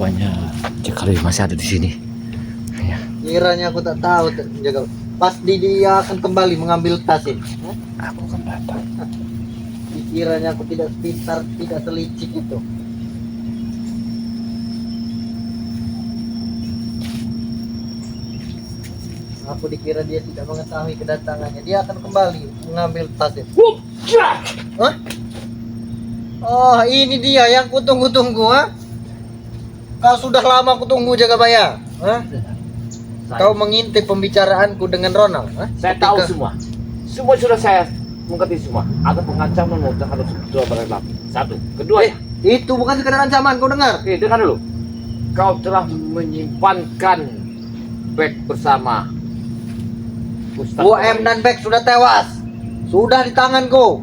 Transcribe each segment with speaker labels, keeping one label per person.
Speaker 1: Rupanya Cekali masih ada di sini. Ya.
Speaker 2: Kiranya aku tak tahu jaga. Pasti dia akan kembali mengambil tas ini.
Speaker 1: Aku akan datang.
Speaker 2: Kiranya aku tidak pintar, tidak selicik itu. Aku dikira dia tidak mengetahui kedatangannya. Dia akan kembali mengambil tas itu. Hah? Oh, ini dia yang kutunggu-tunggu, ha? Kau sudah lama kutunggu Jagabaya. Hah? Kau mengintip pembicaraanku dengan Ronald, ha?
Speaker 3: Saya tahu semua. Semua sudah saya mengerti semua. Ada pengancaman terhadap dua barang api. Satu. Kedua,
Speaker 2: Itu bukan sekedar ancaman, kau dengar?
Speaker 3: dengar dulu. Kau telah menyimpankan bag bersama Ustaz.
Speaker 2: UM dan Beck sudah tewas. Sudah di tanganku.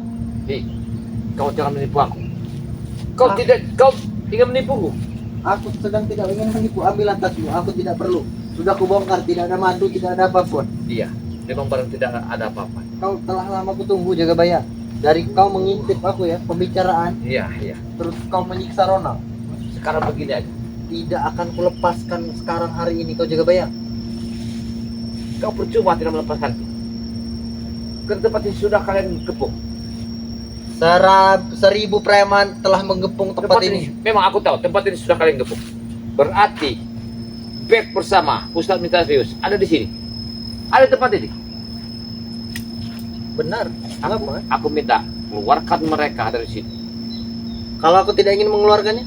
Speaker 3: Kau jangan menipu aku. Kau ingin menipuku.
Speaker 2: Aku sedang tidak ingin menipu. Ambil tasmu. Aku tidak perlu. Sudah kubongkar. Tidak ada madu. Tidak ada apapun.
Speaker 3: Iya, memang barang tidak ada apa-apa.
Speaker 2: Kau telah lama kutunggu Jagabaya. Dari kau mengintip aku ya pembicaraan.
Speaker 3: Iya.
Speaker 2: Terus kau menyiksa Ronald.
Speaker 3: Sekarang begini aja.
Speaker 2: Tidak akan kulepaskan sekarang hari ini kau Jagabaya.
Speaker 3: Kau percuma tidak melepaskanku. Ke tempat yang sudah kalian kepung.
Speaker 2: 1000 preman telah menggepung tempat ini.
Speaker 3: Memang aku tahu tempat ini sudah kalian gepung. Berarti bag bersama Ustaz Mitarius ada di sini. Ada di tempat ini.
Speaker 2: Benar. Apa?
Speaker 3: Aku minta keluarkan mereka dari sini.
Speaker 2: Kalau aku tidak ingin mengeluarkannya,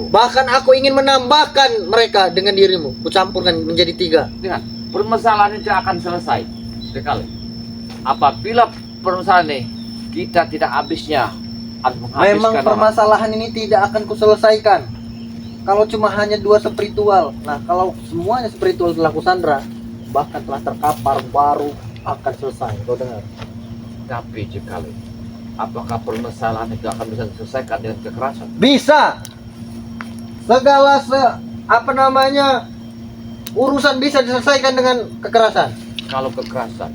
Speaker 2: bahkan aku ingin menambahkan mereka dengan dirimu. Kucampurkan menjadi 3.
Speaker 3: Dengan permasalahan ini akan selesai sekali. Apabila permasalahan ini kita tidak habisnya
Speaker 2: Memang permasalahan ini tidak akan kuselesaikan kalau cuma hanya 2 spiritual. Nah, kalau semuanya spiritual telah kusandra, bahkan telah terkapar, baru akan selesai. Kau dengar?
Speaker 3: Tapi sekali, apakah permasalahan itu akan bisa diselesaikan dengan kekerasan?
Speaker 2: Bisa. Segala urusan bisa diselesaikan dengan kekerasan.
Speaker 3: Kalau kekerasan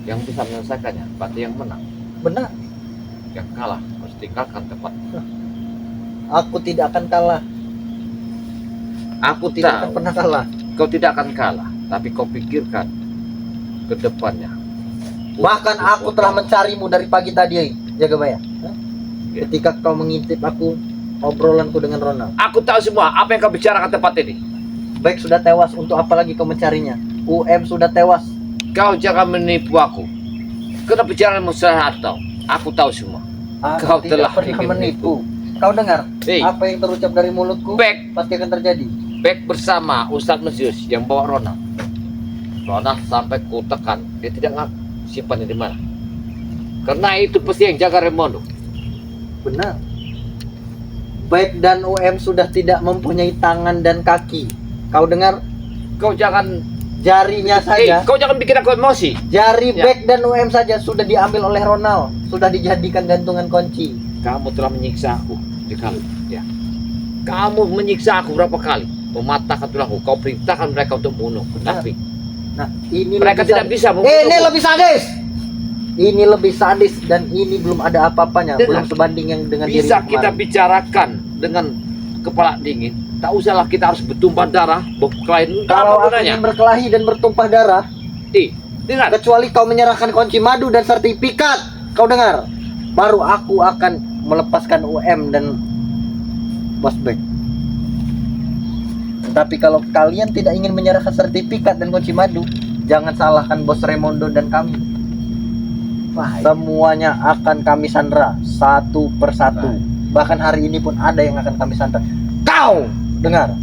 Speaker 3: yang bisa menyelesaikannya, berarti yang menang.
Speaker 2: Benar.
Speaker 3: Yang kalah harus tinggalkan tempat.
Speaker 2: Aku tidak akan kalah.
Speaker 3: Aku
Speaker 2: Tidak akan
Speaker 3: tahu
Speaker 2: pernah kalah.
Speaker 3: kau tidak akan kalah, tapi kau pikirkan ke depannya.
Speaker 2: Bahkan aku telah mencarimu dari pagi tadi, Jagabaya.
Speaker 3: Ya.
Speaker 2: Ketika kau mengintip aku, obrolanku dengan Ronald.
Speaker 3: Aku tahu semua apa yang kau bicarakan tempat ini.
Speaker 2: Baik sudah tewas, untuk apa lagi kau mencarinya? UM sudah tewas.
Speaker 3: Kau jangan menipu aku. Kenapa bicaramu salah atau? Aku tahu semua. Kau
Speaker 2: Tidak
Speaker 3: telah
Speaker 2: pernah
Speaker 3: ingin
Speaker 2: menipu. Kau dengar?
Speaker 3: Hei.
Speaker 2: Apa yang terucap dari mulutku
Speaker 3: Back.
Speaker 2: pasti akan terjadi.
Speaker 3: Back bersama Ustadz Mesius yang bawa Ronald. Ronald sampai ku tekan, dia tidak ngaku simpannya di mana. Karena itu pasti yang jaga Remondo.
Speaker 2: Benar. Baik dan UM sudah tidak mempunyai tangan dan kaki. Kau dengar?
Speaker 3: Kau jangan
Speaker 2: Jarinya saja.
Speaker 3: kau jangan bikin aku emosi.
Speaker 2: Jari
Speaker 3: Ya.
Speaker 2: Beck dan UM saja sudah diambil oleh Ronald. Sudah dijadikan gantungan kunci.
Speaker 3: Kamu telah menyiksa aku sekali, ya. Kamu menyiksa aku berapa kali? Mematahkan tulangku. Kau perintahkan mereka untuk membunuh. Tapi
Speaker 2: Nah, ini
Speaker 3: mereka
Speaker 2: lebih
Speaker 3: tidak
Speaker 2: sadis.
Speaker 3: bisa membunuh.
Speaker 2: Ini lebih sadis. Ini lebih sadis dan ini belum ada apa-apanya,
Speaker 3: Dengar.
Speaker 2: belum sebanding yang dengan diri
Speaker 3: Bisa kita
Speaker 2: kemarin.
Speaker 3: bicarakan dengan kepala dingin. Tak usahlah kita harus bertumpah darah, berkelahi.
Speaker 2: Kalau aku ingin berkelahi dan bertumpah darah,
Speaker 3: Dengar.
Speaker 2: kecuali kau menyerahkan kunci madu dan sertifikat, kau dengar, baru aku akan melepaskan UM dan Bos Beck. Tapi kalau kalian tidak ingin menyerahkan sertifikat dan kunci madu, jangan salahkan Bos Remondo dan kami. Semuanya akan kami sandra satu persatu. Bahkan hari ini pun ada yang akan kami sandra. Kau dengar?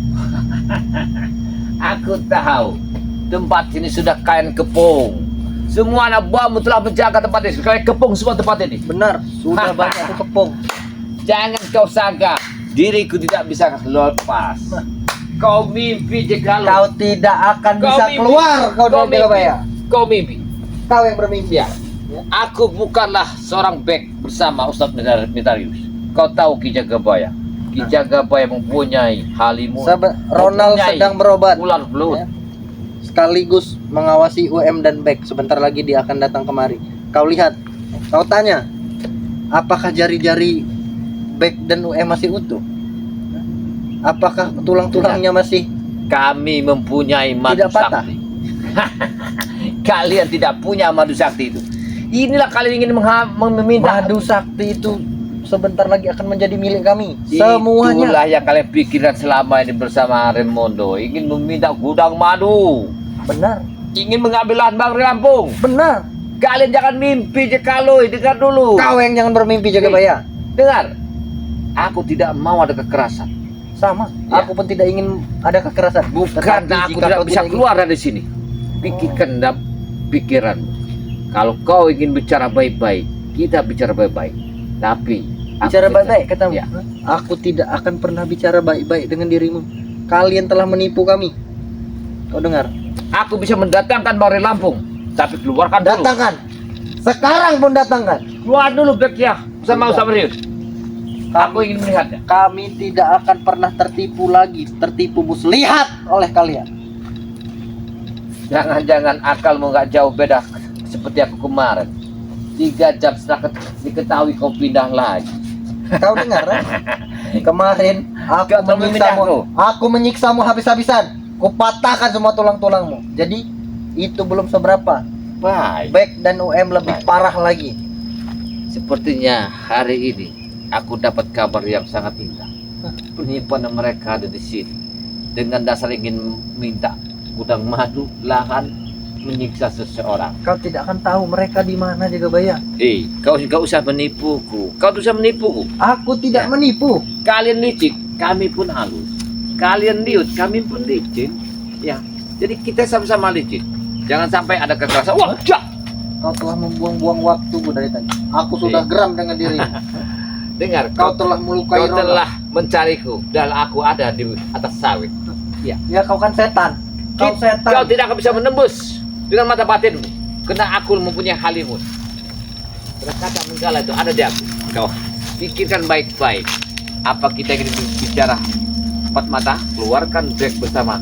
Speaker 3: Aku tahu tempat ini sudah kalian kepung. Semua anak buahmu telah menjaga tempat ini. Kalian kepung semua tempat ini.
Speaker 2: Benar, sudah banyak aku kepung.
Speaker 3: Jangan kau sangka diriku tidak bisa lepas. Kau mimpi jika
Speaker 2: Kau tidak akan bisa keluar kau dari Jagabaya.
Speaker 3: Kau mimpi.
Speaker 2: Kau yang bermimpi.
Speaker 3: Ya. Aku bukanlah seorang bek bersama Ustadz Mitarius. Kau tahu Ki Jagabaya. Ki Jagabaya mempunyai halimun.
Speaker 2: Ronald sedang berobat.
Speaker 3: Ular belut.
Speaker 2: Ya. Sekaligus mengawasi UM dan Beck. Sebentar lagi dia akan datang kemari. Kau lihat, kau tanya, apakah jari-jari Beck dan UM masih utuh? Apakah tulang-tulangnya masih
Speaker 3: Kami mempunyai madu
Speaker 2: Tidak patah?
Speaker 3: sakti. Kalian tidak punya madu sakti itu. Inilah kalian ingin meminta
Speaker 2: madu sakti itu sebentar lagi akan menjadi milik kami. Semuanya.
Speaker 3: Itulah yang kalian pikirkan selama ini bersama Raimondo. Ingin meminta gudang madu.
Speaker 2: Benar.
Speaker 3: Ingin mengambil lahan Bang Lampung.
Speaker 2: Benar.
Speaker 3: Kalian jangan mimpi Jekaloi, dengar dulu.
Speaker 2: Kau yang jangan bermimpi jaga baya.
Speaker 3: Dengar. Aku tidak mau ada kekerasan.
Speaker 2: Sama.
Speaker 3: Ya.
Speaker 2: Aku pun tidak ingin ada kekerasan.
Speaker 3: Karena aku tidak bisa keluar dari sini. Pikirkan dalam pikiran. Kalau kau ingin bicara baik-baik, kita bicara baik-baik. Tapi
Speaker 2: Bicara baik-baik katamu.
Speaker 3: Ya.
Speaker 2: Aku tidak akan pernah bicara baik-baik dengan dirimu. Kalian telah menipu kami. Kau dengar?
Speaker 3: Aku bisa mendatangkan Bang Lampung, tapi keluarkan dulu.
Speaker 2: Datangkan. Sekarang pun datangkan.
Speaker 3: Keluar dulu Beknya sama Ustaz Rius. Aku ingin melihatnya.
Speaker 2: Kami tidak akan pernah tertipu lagi, tertipu muslihat oleh kalian.
Speaker 3: Jangan-jangan akalmu nggak jauh beda seperti aku kemarin. 3 jam setelah diketahui kau pindah lagi.
Speaker 2: Kau dengar? Kemarin aku
Speaker 3: Kau
Speaker 2: menyiksamu.
Speaker 3: memindahku.
Speaker 2: Aku menyiksamu habis-habisan. Kupatahkan semua tulang-tulangmu. Jadi itu belum seberapa.
Speaker 3: Baik.
Speaker 2: Bek dan UM lebih parah lagi.
Speaker 3: Sepertinya hari ini aku dapat kabar yang sangat indah. Penyimpanan mereka ada di sini. Dengan dasar ingin minta gudang madu, lahan, menyiksa seseorang.
Speaker 2: Kau tidak akan tahu mereka di mana jaga baya.
Speaker 3: Kau nggak usah menipuku. Kau tuh usah menipuku.
Speaker 2: Aku tidak
Speaker 3: Ya.
Speaker 2: menipu.
Speaker 3: Kalian licik, kami pun halus. Kalian liut, kami pun licin. Ya, jadi kita sama-sama licin. Jangan sampai ada kekerasan. Wah, jak!
Speaker 2: Kau telah membuang-buang waktuku dari tadi. Aku sudah geram dengan dirimu.
Speaker 3: Dengar,
Speaker 2: Kau telah melukai
Speaker 3: kau
Speaker 2: Rona.
Speaker 3: telah mencariku dan aku ada di atas sawit.
Speaker 2: Ya kau kan setan. Kau setan.
Speaker 3: Kau tidak akan bisa menembus dengan mata batinmu, karena aku mempunyai halimun. Kata menggala itu ada di aku. Kau pikirkan baik-baik. Apa kita ingin bicara empat mata? Keluarkan break bersama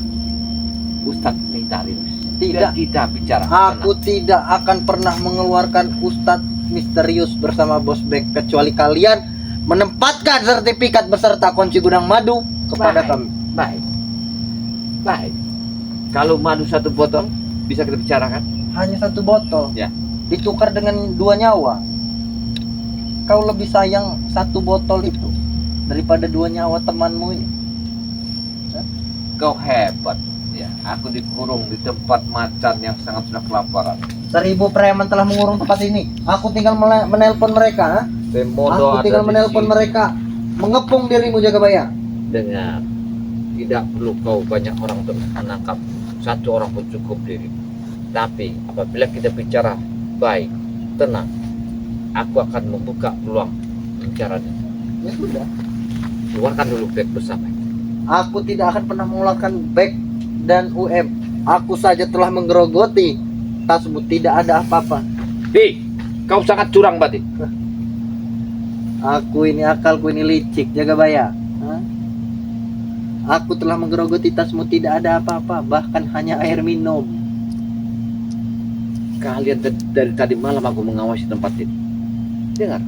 Speaker 3: Ustadz Mitarius.
Speaker 2: Tidak.
Speaker 3: Dan kita bicara.
Speaker 2: Aku tidak akan pernah mengeluarkan Ustadz misterius bersama Bos Bek kecuali kalian menempatkan sertifikat beserta kunci gudang madu kepada
Speaker 3: Baik.
Speaker 2: kami.
Speaker 3: Baik. Kalau madu 1 botol bisa kita bicarakan.
Speaker 2: Hanya 1 botol.
Speaker 3: Ya.
Speaker 2: Ditukar dengan 2 nyawa. Kau lebih sayang 1 botol itu daripada 2 nyawa temanmu ini.
Speaker 3: Kau hebat. Ya, aku dikurung di tempat macan yang sangat sudah kelaparan.
Speaker 2: 1000 preman telah mengurung tempat ini. Aku tinggal menelpon mereka. Ha?
Speaker 3: Temodo
Speaker 2: Aku tinggal
Speaker 3: ada di
Speaker 2: menelpon
Speaker 3: sini.
Speaker 2: mereka. Mengepung dirimu jaga baya.
Speaker 3: Dengar, tidak perlu kau banyak orang untuk menangkap. 1 orang pun cukup diri. Tapi apabila kita bicara baik, tenang, aku akan membuka peluang bicaranya.
Speaker 2: Ya sudah.
Speaker 3: Keluarkan dulu back bersama.
Speaker 2: Aku tidak akan pernah mengeluarkan Bek dan UM. Aku saja telah menggerogoti tasmu, tidak ada apa-apa.
Speaker 3: Kau sangat curang berarti.
Speaker 2: Aku ini akalku ini licik jaga baya. Hah? Aku telah menggerogoti tasmu, tidak ada apa-apa, bahkan hanya air minum.
Speaker 3: Kalian dari tadi malam aku mengawasi tempat ini. Dengar,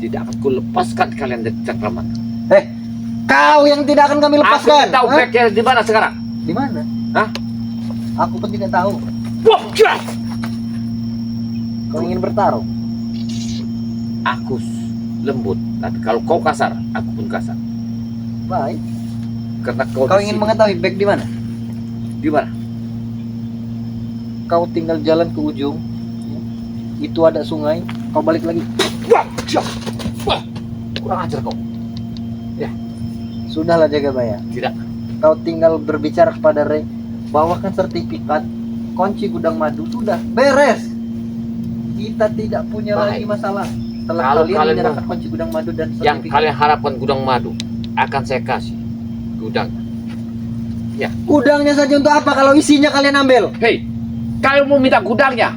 Speaker 3: tidak akan kulepaskan kalian dari cengkraman.
Speaker 2: Kau yang tidak akan kami lepaskan.
Speaker 3: Aku tahu
Speaker 2: Hah?
Speaker 3: backnya di mana sekarang.
Speaker 2: Di mana?
Speaker 3: Hah?
Speaker 2: Aku pun tidak tahu.
Speaker 3: Wah, jelas.
Speaker 2: Kau ingin bertarung?
Speaker 3: Aku lembut, tapi kalau kau kasar, aku pun kasar.
Speaker 2: Baik.
Speaker 3: Karena kau
Speaker 2: Kau
Speaker 3: di
Speaker 2: ingin
Speaker 3: sini.
Speaker 2: mengetahui Bek di mana?
Speaker 3: Di mana?
Speaker 2: Kau tinggal jalan ke ujung. Itu ada sungai. Kau balik lagi.
Speaker 3: Wah, jelas. Wah, kurang ajar kau.
Speaker 2: Sudahlah jaga baya.
Speaker 3: Tidak.
Speaker 2: Kau tinggal berbicara kepada Rey, bawakan sertifikat kunci gudang madu, sudah beres. Kita tidak punya
Speaker 3: Baik.
Speaker 2: lagi masalah. Setelah
Speaker 3: Kalau
Speaker 2: kalian
Speaker 3: kalian
Speaker 2: menyerahkan kunci gudang madu dan
Speaker 3: Yang
Speaker 2: sertifikat,
Speaker 3: kalian harapkan gudang madu akan saya kasih gudang.
Speaker 2: gudangnya saja untuk apa kalau isinya kalian ambil?
Speaker 3: Hei, kalian mau minta gudangnya?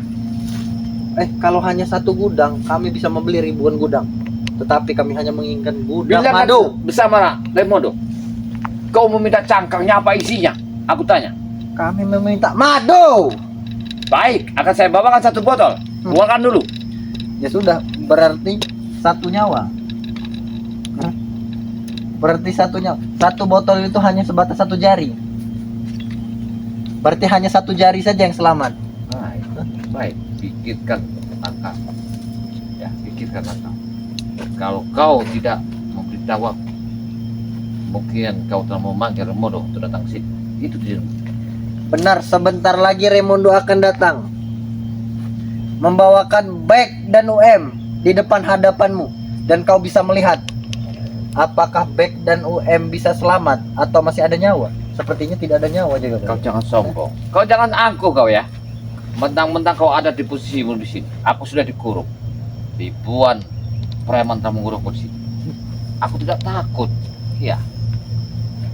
Speaker 2: Kalau hanya 1 gudang, kami bisa membeli ribuan gudang. Tetapi kami hanya menginginkan gudang
Speaker 3: Bilang
Speaker 2: madu.
Speaker 3: bersama Raimondo. Kau meminta cangkangnya apa isinya? Aku tanya.
Speaker 2: Kami meminta madu.
Speaker 3: Baik, akan saya bawakan 1 botol. Keluarkan dulu.
Speaker 2: Ya sudah, berarti 1 nyawa. Hah? Berarti satu botol itu hanya sebatas 1 jari. Berarti hanya 1 jari saja yang selamat.
Speaker 3: Baik, pikirkan langkah. Ya, pikirkan langkah. Kalau kau tidak memberitahu aku, mungkin kau telah memanggil Raimundo untuk datang ke sini. Itu tidak.
Speaker 2: Benar, sebentar lagi Raimundo akan datang, membawakan Beck dan di depan hadapanmu, dan kau bisa melihat apakah Beck dan bisa selamat atau masih ada nyawa. Sepertinya tidak ada nyawa juga.
Speaker 3: Kau jangan sombong. Kau jangan angkuh kau ya. Mentang-mentang kau ada di posisimu di sini. Aku sudah dikurung. Ribuan preman telah mengurungku di sini. Aku tidak takut. Iya.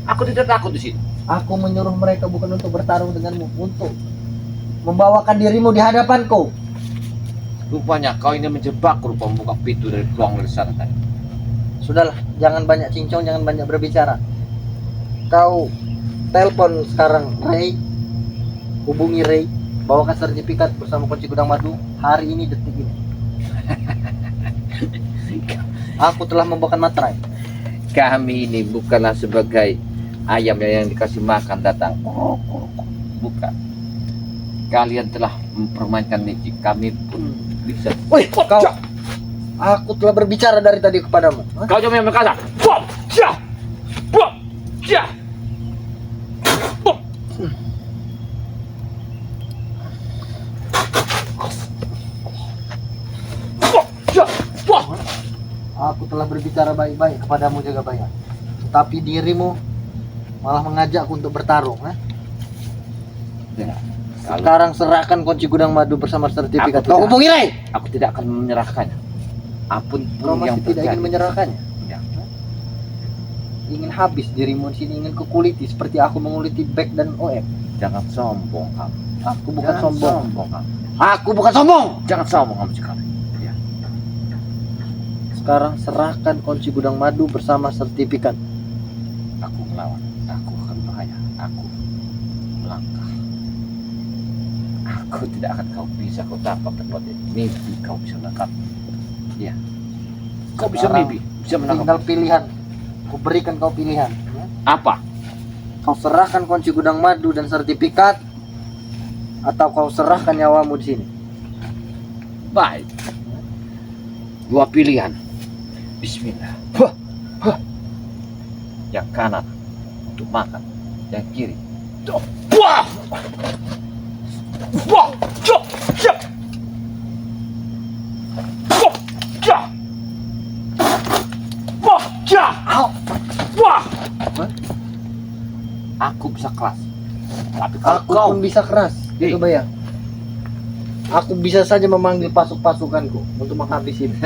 Speaker 3: Aku tidak takut di sini.
Speaker 2: Aku menyuruh mereka bukan untuk bertarung denganmu, untuk membawakan dirimu di hadapanku.
Speaker 3: Rupanya kau ini menjebak, rupa membuka pintu dari ruang dari sana tadi.
Speaker 2: Sudahlah, jangan banyak cincong, jangan banyak berbicara. Kau telepon sekarang Ray, hubungi Ray, bawakan sertifikat bersama kunci gudang madu hari ini, detik ini. Aku telah membawakan materai.
Speaker 3: Kami ini bukanlah sebagai ayam yang dikasih makan datang. Bukan. Kalian telah mempermainkan magic. Kami pun bisa.
Speaker 2: Wih, kau. Aku telah berbicara dari tadi kepadamu. Hah?
Speaker 3: Kau jangan berkata. Bom, jah, bom, jah, bom. Bom, jah, bom.
Speaker 2: Aku telah berbicara baik-baik kepadamu jaga bayar. Tapi dirimu malah mengajakku untuk bertarung. Hah?
Speaker 3: Ya.
Speaker 2: Sekarang serahkan kunci gudang madu bersama sertifikat.
Speaker 3: Aku
Speaker 2: Kau
Speaker 3: tidak.
Speaker 2: hubungi Ray.
Speaker 3: Aku tidak akan menyerahkannya. Apapun
Speaker 2: Kau
Speaker 3: yang
Speaker 2: masih tidak
Speaker 3: terjadi.
Speaker 2: ingin menyerahkannya.
Speaker 3: Ya.
Speaker 2: Ingin habis dirimu di sini, ingin kukuliti seperti aku menguliti Beck dan
Speaker 3: Jangan sombong kamu.
Speaker 2: Aku bukan
Speaker 3: Jangan
Speaker 2: sombong.
Speaker 3: kamu.
Speaker 2: Aku bukan sombong.
Speaker 3: Jangan sombong kamu sekali. Ya.
Speaker 2: Sekarang serahkan kunci gudang madu bersama sertifikat.
Speaker 3: Aku melawan. Aku akan bahaya. Aku melangkah. Aku tidak akan kau bisa kau tangkap tempat ini. Mimpi kau bisa menangkap. Ya. Kau bisa
Speaker 2: Sekarang
Speaker 3: mimpi, bisa menangkap.
Speaker 2: Tinggal pilihan. Aku berikan kau pilihan. Ya.
Speaker 3: Apa?
Speaker 2: Kau serahkan kunci gudang madu dan sertifikat, atau kau serahkan nyawamu di sini.
Speaker 3: Baik. Dua pilihan. Bismillah. Yang kanan untuk makan, yang kiri. Wah! Wah! Cok! Cok! Wah! Cok! Wah! Cok! Wah! Aku bisa keras. Tapi kalau
Speaker 2: Aku
Speaker 3: kau
Speaker 2: pun bisa keras.
Speaker 3: Hei.
Speaker 2: Coba ya. Aku bisa saja memanggil pasukanku untuk menghabisi ini.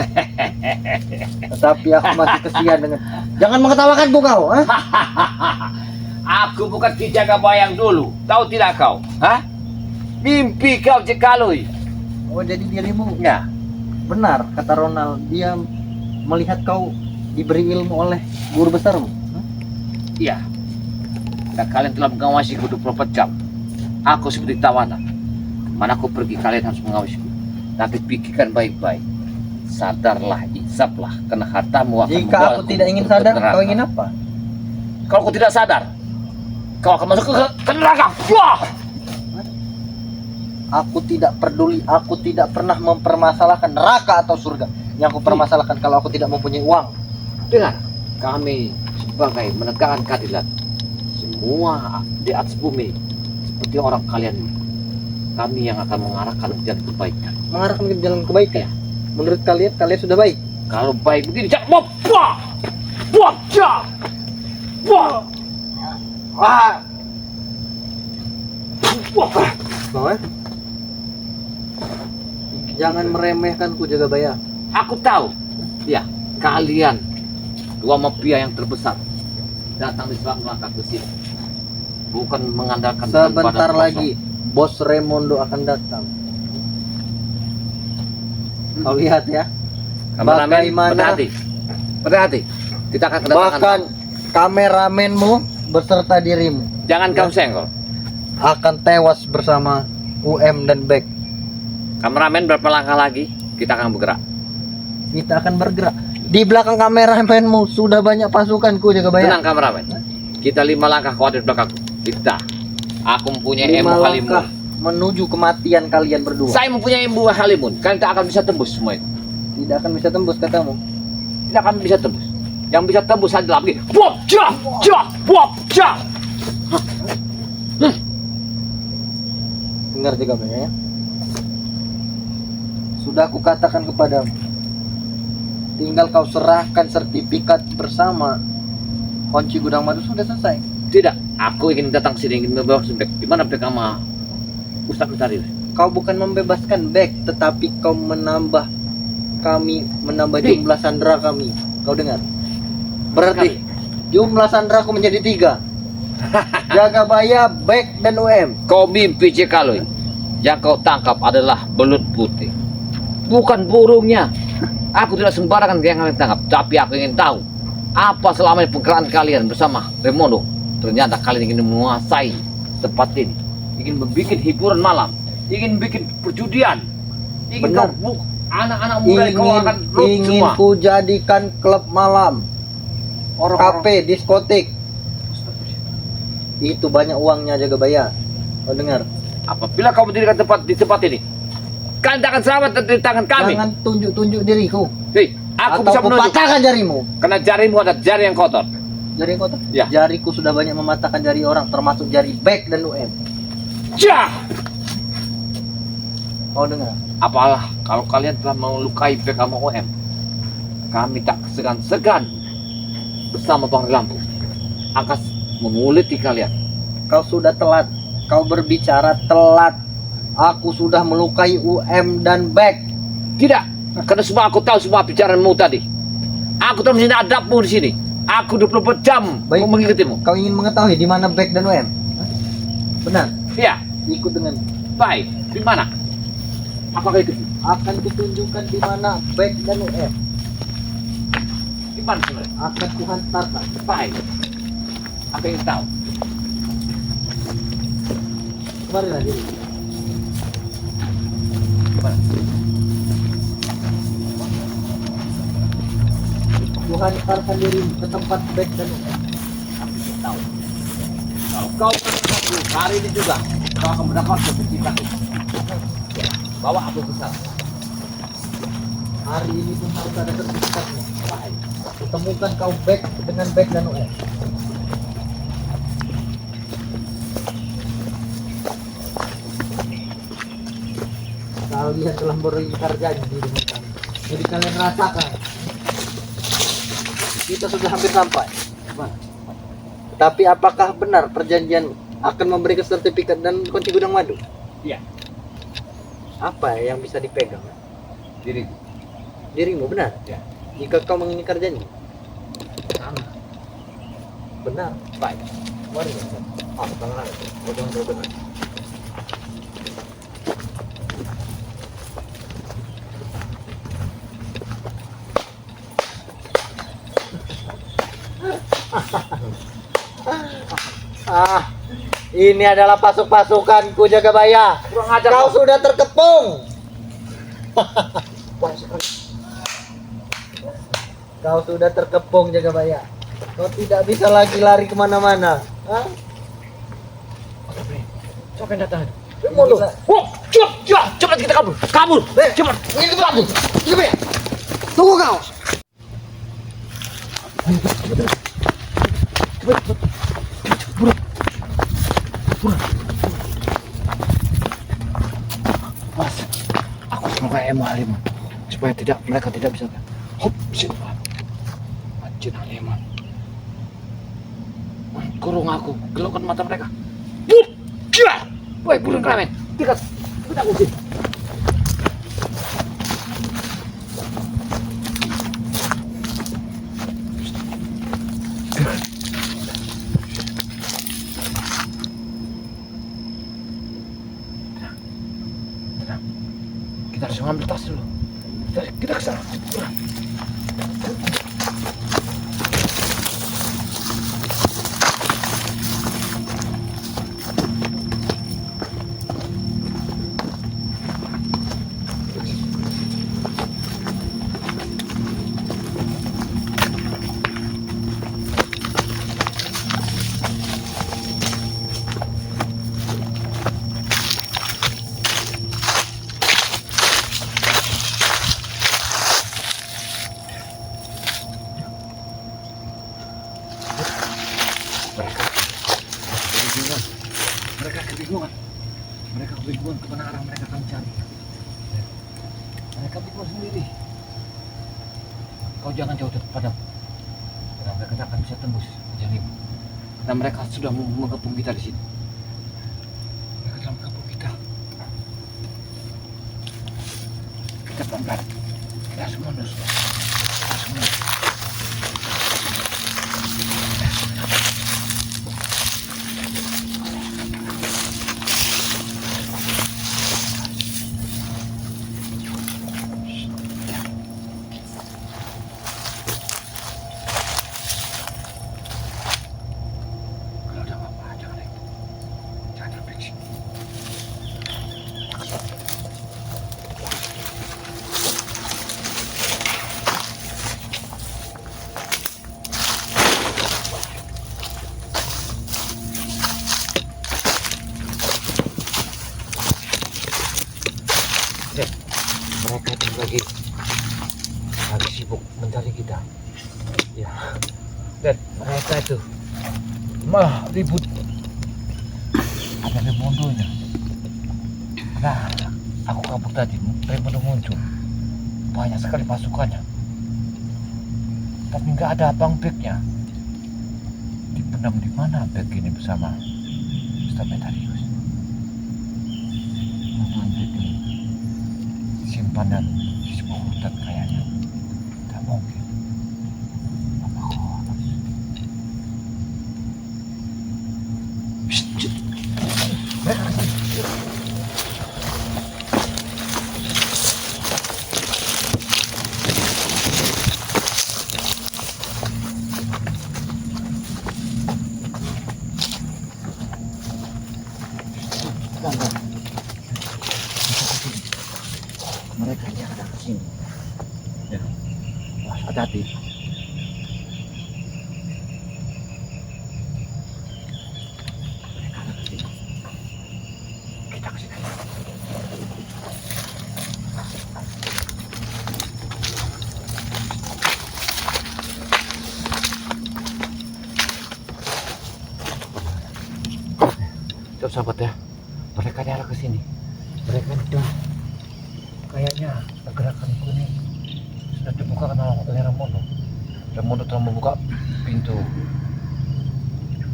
Speaker 2: Tetapi aku masih kesian dengan. Jangan mengetawakanku kau, ha?
Speaker 3: Aku bukan Kijaga Bayang dulu. Tahu tidak kau? Hah? Mimpi kau Jekalui.
Speaker 2: Oh, jadi dirimu
Speaker 3: Ya.
Speaker 2: benar kata Ronald, dia melihat kau diberi ilmu oleh guru besarmu.
Speaker 3: Iya. Dan kalian telah mengawasiku 24 jam. Aku seperti tawanan. Mana aku pergi kalian harus mengawasiku. Tapi pikirkan baik-baik. Sadarlah, insaflah, karena hartamu akan
Speaker 2: Jika aku
Speaker 3: membawaku
Speaker 2: tidak ingin
Speaker 3: ke
Speaker 2: sadar,
Speaker 3: neraka.
Speaker 2: kau ingin apa?
Speaker 3: Kalau aku tidak sadar, kau akan masuk ke neraka. Wah!
Speaker 2: Aku tidak peduli, aku tidak pernah mempermasalahkan neraka atau surga. Yang aku permasalahkan kalau aku tidak mempunyai uang.
Speaker 3: Dengar, kami sebagai menegakkan keadilan, semua di atas bumi seperti orang kalian ini. Kami yang akan mengarahkan ke jalan kebaikan.
Speaker 2: Mengarahkan ke jalan kebaikan. Menurut kalian, kalian sudah baik.
Speaker 3: Kalau baik begini, jangan wah, wah, wah, wah,
Speaker 2: Wah,
Speaker 3: wah.
Speaker 2: Bawah. Jangan meremehkanku jaga bayar.
Speaker 3: Aku tahu, ya, kalian dua mafia yang terbesar datang di selatan langkah ke sini, bukan mengandalkan
Speaker 2: Sebentar
Speaker 3: badan
Speaker 2: lagi Bos Raimundo akan datang. Kau lihat ya.
Speaker 3: Kameramen,
Speaker 2: Bagaimana-
Speaker 3: berhati, berhati. Kita akan kedatangan.
Speaker 2: Bahkan kameramenmu beserta dirimu
Speaker 3: Jangan kamu senggol.
Speaker 2: akan tewas bersama dan Beck.
Speaker 3: Kameramen berapa langkah lagi? Kita akan bergerak.
Speaker 2: Kita akan bergerak. Di belakang kameramenmu sudah banyak pasukanku jaga bayar.
Speaker 3: Tenang kameramen. Kita 5 langkah kau ada di belakangku. Kita. Aku mempunyai
Speaker 2: 5
Speaker 3: ilmu halimun.
Speaker 2: langkah menuju kematian kalian berdua.
Speaker 3: Saya mempunyai ilmu halimun. Kalian tak akan bisa tembus semua itu.
Speaker 2: Tidak akan bisa tembus katamu.
Speaker 3: Tidak akan bisa tembus. Yang bisa tembus adalah begini. Wop, jah, jah, wop, jah.
Speaker 2: Dengar jaga bayar ya. Sudah aku katakan kepadamu. Tinggal kau serahkan sertifikat bersama kunci gudang madu sudah selesai.
Speaker 3: Tidak, aku ingin datang sini ingin membebaskan bek. Di mana bek sama Ustaz Utari?
Speaker 2: Kau bukan membebaskan Beck, tetapi kau menambah
Speaker 3: Hei.
Speaker 2: jumlah sandera kami. Kau dengar? Berarti jumlah sanderaku menjadi 3. Jagabaya, Beck, dan UM.
Speaker 3: Kau mimpi Cekaloy. Yang kau tangkap adalah belut putih. Bukan burungnya. Aku tidak sembarangan yang kalian tangkap, tapi aku ingin tahu apa selama ini pekerjaan kalian bersama Remondo. Ternyata kalian ingin menguasai tempat ini, ingin membuat hiburan malam, ingin bikin perjudian, ingin
Speaker 2: Benar.
Speaker 3: kau anak-anak muda kau akan root
Speaker 2: Ingin
Speaker 3: semua.
Speaker 2: ku jadikan klub malam, kafe, diskotik. Itu banyak uangnya Jagabaya. Kau dengar?
Speaker 3: Apabila kau mendirikan tempat di tempat ini, kalian tak akan selamat dari tangan kami.
Speaker 2: Jangan tunjuk-tunjuk diriku.
Speaker 3: Hei, aku
Speaker 2: Atau
Speaker 3: bisa
Speaker 2: ku
Speaker 3: menunjuk.
Speaker 2: patahkan jarimu.
Speaker 3: Karena jarimu adalah jari yang kotor.
Speaker 2: Jari yang kotor?
Speaker 3: Ya.
Speaker 2: Jariku sudah banyak mematahkan jari orang, termasuk jari Beck dan UM.
Speaker 3: Jah!
Speaker 2: Kau dengar?
Speaker 3: Apalah kalau kalian telah melukai Bek sama OM, kami tak segan-segan bersama Bang Lampu akan menguliti kalian.
Speaker 2: Kau sudah telat. Kau berbicara telat. Aku sudah melukai UM dan Beck.
Speaker 3: Tidak, karena semua aku tahu semua bicaraanmu tadi. Aku telah menghina adabmu di sini. Aku 24 jam
Speaker 2: Baik.
Speaker 3: mengikutimu.
Speaker 2: Kau ingin mengetahui di mana Beck dan UM? Benar.
Speaker 3: Iya,
Speaker 2: Ikut dengan.
Speaker 3: baik. Di mana? Apakah itu?
Speaker 2: Akan kutunjukkan di mana Beck dan UM.
Speaker 3: Di mana sebenarnya?
Speaker 2: Akan kuhantarkan.
Speaker 3: Baik. Aku ingin tahu.
Speaker 2: Kemarilah diri.
Speaker 3: Di mana?
Speaker 2: Kuhantarkan diri ke tempat Beck dan UM.
Speaker 3: Aku ingin tahu. Kalau kau menangkapku hari ini juga, kau akan mendapat sertifikat. Bawa aku ke sana.
Speaker 2: Hari ini pun harus ada sertifikatnya. Baik. Temukan kau Beck dengan Beck dan UM. Kalian telah beringkar janji dengan kami. Jadi kalian rasakan. Kita sudah hampir sampai. Tapi apakah benar perjanjian akan memberikan sertifikat dan kunci gudang madu?
Speaker 3: Iya.
Speaker 2: Apa yang bisa dipegang?
Speaker 3: Diriku.
Speaker 2: Dirimu benar?
Speaker 3: Ya.
Speaker 2: Jika kau mengingkar janji?
Speaker 3: Sana.
Speaker 2: Benar.
Speaker 3: Baik.
Speaker 2: Mari.
Speaker 3: Tangan aku. Kau jangan terlalu dekat.
Speaker 2: Ini adalah pasukanku Jagabaya.
Speaker 3: Kurang ajar
Speaker 2: Kau
Speaker 3: kau.
Speaker 2: sudah terkepung. Kau sudah terkepung Jagabaya. Kau tidak bisa lagi lari kemana-mana. Hah?
Speaker 3: Siapa yang datang?
Speaker 2: Remondo.
Speaker 3: Wah, cepat kita kabur. Kabur. Cepat.
Speaker 2: Ini kabur. Jagabaya. Tunggu kau.
Speaker 3: Mas, aku semoga ilmu halimun supaya mereka tidak bisa. Hop, sip. Anjir halimun. Kurung aku, gelokkan mata mereka. Wup, jah. Woi, burung keramen. Tikas. Kita usir. Kita harus mengambil tas dulu. Kita ke sana. mereka akan cari. Mereka bingung sendiri. Kau jangan jauh dekat padaku. Karena mereka tidak akan bisa tembus jalanmu. Karena mereka sudah mengepung kita di sini. Mereka telah mengepung kita. Kita pelan-pelan. Kita harus mundur. Kita harus mundur. Kalau ada apa-apa, jangan itu. Jangan terpikir. Mereka itu lagi sibuk mencari kita. Ya, dan mereka itu malah ribut. Ada remondonya. Nah, aku kabur tadi, remondo muncul. Banyak sekali pasukannya. Tapi nggak ada bang beknya. Dipendam di mana bek ini bersama Stametarius? Bang bek ini simpanan di sebuah hutan kayaknya. Tak mungkin. Apa harus? Mereka yang ada ke sini. Ya. Wah, hati-hati. Mereka ada ke sini. Kita ke sini. Tuh sahabat ya, mereka nyala ke sini. Mereka sudah kayaknya pergerakan kuning sudah dibuka oleh Ramondo. Ramondo telah membuka pintu,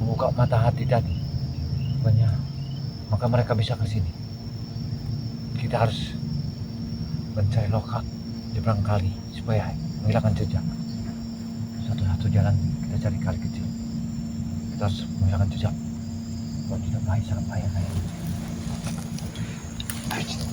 Speaker 3: membuka mata hati tadi. Banyak, maka mereka bisa ke sini. Kita harus mencari lokal di belakang kali supaya menghilangkan jejak. Satu-satu jalan kita cari kali kecil. Kita harus menghilangkan jejak. Kalau tidak bahaya, sangat bahaya kayak ini. Ayo.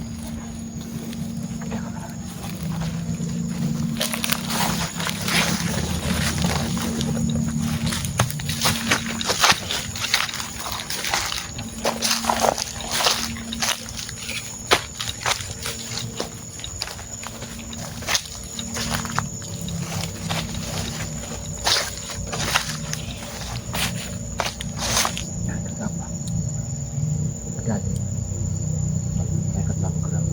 Speaker 3: Mereka telah bergerak.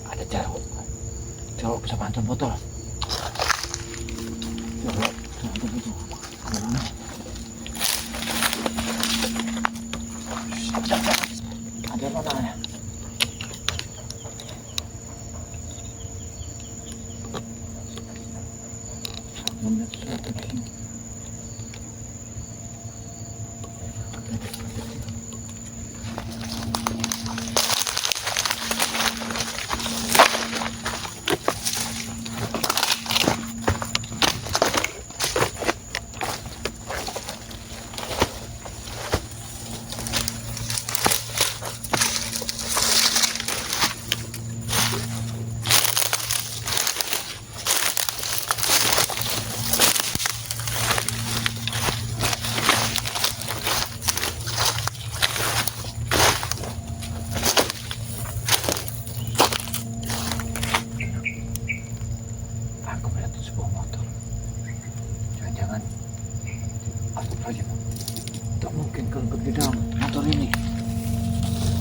Speaker 3: Ada jaruk bisa bantu botol. Ada mana ya? mungkin kalau di dalam motor ini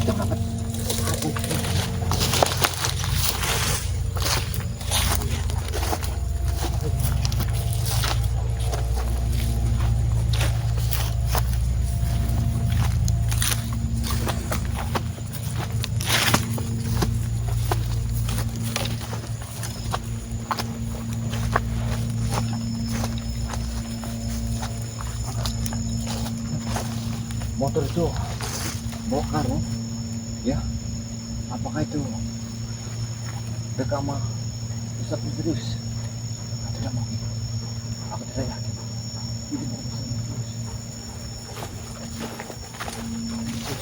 Speaker 3: terdapat apa? Motor itu bongkar, ya? Apakah itu rekaman Ustaz Misterius? Tidak mungkin. Aku tidak yakin. Ini bukan Ustaz Misterius.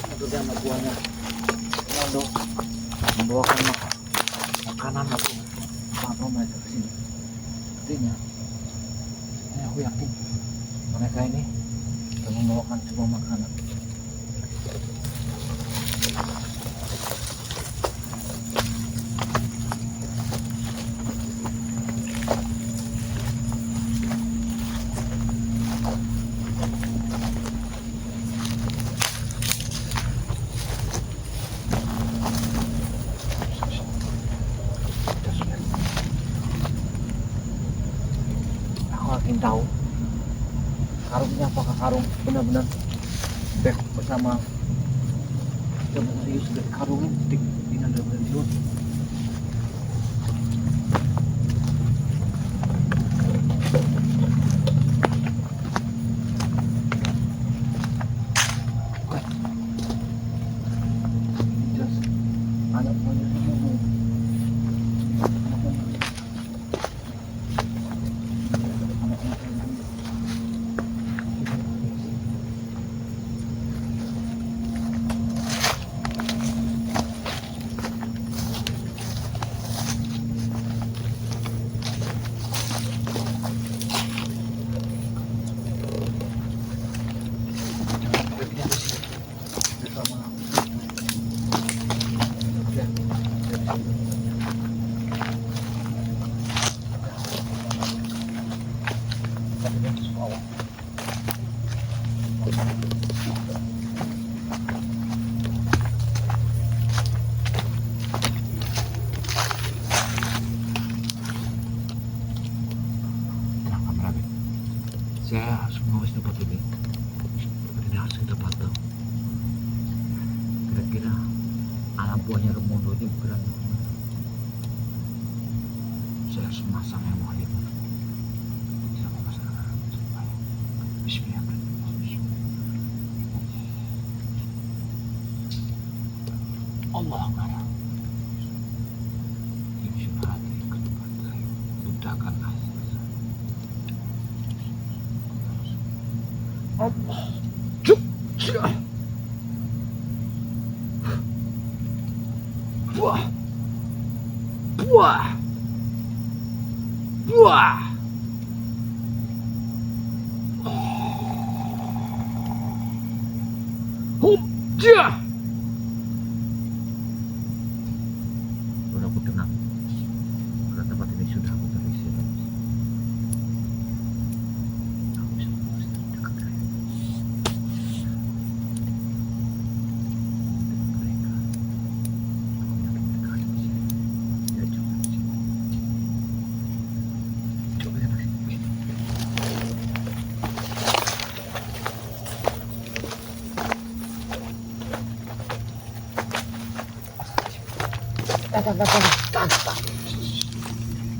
Speaker 3: Motor dan anak buahnya Ronaldo membawakan makanan atau apa mereka ke sini. Artinya, aku yakin mereka ini akan membawakan sebuah makanan. Aku ingin tahu karungnya apakah karung benar-benar back bersama serius dari karungnya stick dengan benar-benar itu. Jelas anak buahnya semua. Saya harus mengawasi tempat ini. Tidak harus kita pantau. Kira-kira anak buahnya Remondo ini bergerak. Saya harus memasang yang mau itu. Tidak memasang. Bismillahirrahmanirrahim. Allah Akbar. Ini hati ke depan saya. Mudahkanlah. Allah. Cuk. Buah. Buah. Buah. Hup. Jah. Sudah aku tenang. Karena tempat ini sudah aku terisi. Aku bisa fokus dekat saya.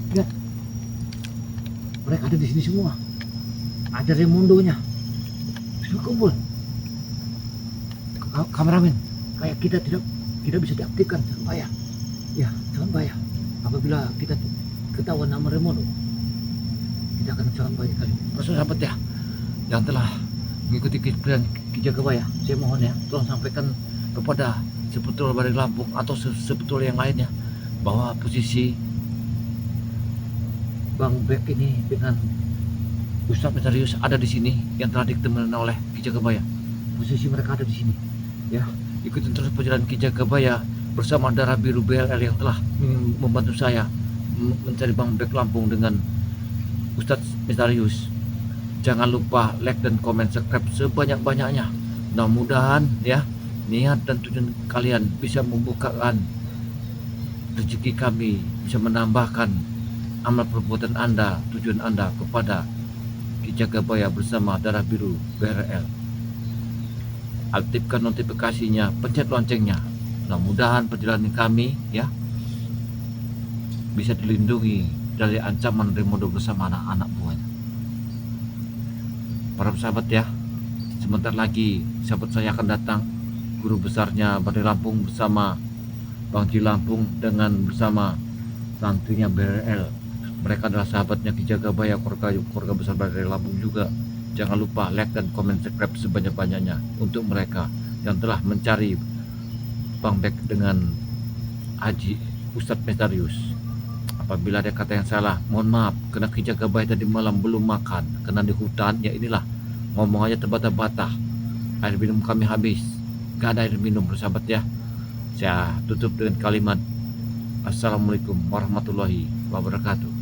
Speaker 3: Lihat, mereka ada di sini semua. Ada Raimondonya, sudah kumpul. Kameramen, kayak kita tidak bisa diaktifkan, sangat bahaya. Ya, sangat bahaya. Apabila kita ketahuan nama Raimondo, kita akan sangat bahaya kali. Sahabat ya, yang telah mengikuti kisah Ki Jagabaya, saya mohon ya, tolong sampaikan kepada sepetul Balik Lampung atau sepetul yang lainnya bahwa posisi Bang Bek ini dengan Ustaz Misterius ada di sini yang telah ditemukan oleh Ki Jagabaya. Posisi mereka ada di sini. Ya, ikutin terus perjalanan Ki Jagabaya bersama Darah Biru BLL yang telah membantu saya mencari Bang Bek Lampung dengan Ustaz Misterius. Jangan lupa like dan komen, subscribe sebanyak-banyaknya Mudah-mudahan ya niat dan tujuan kalian bisa membukakan rezeki kami, bisa menambahkan amal perbuatan Anda, tujuan Anda kepada Ki Jagabaya bersama Darah Biru BRL. Aktifkan notifikasinya, pencet loncengnya. Mudah-mudahan perjalanan kami ya bisa dilindungi dari ancaman Remodo bersama anak-anak buahnya. Para sahabat ya, sebentar lagi sahabat saya akan datang, guru besarnya Badai Lampung bersama Bang Ji Lampung dengan bersama santrinya BRL. Mereka adalah sahabatnya Ki Jagabaya, keluarga besar Badai Lampung juga. Jangan lupa like dan komen subscribe sebanyak-banyaknya untuk mereka yang telah mencari Bang Bek dengan Haji Ustadz Mestarius. Apabila ada kata yang salah, mohon maaf, karena Ki Jagabaya tadi malam belum makan, karena di hutan, ya inilah, ngomong aja terbata-bata. Air minum kami habis, gak ada air minum bersahabat ya. Saya tutup dengan kalimat Assalamualaikum warahmatullahi wabarakatuh.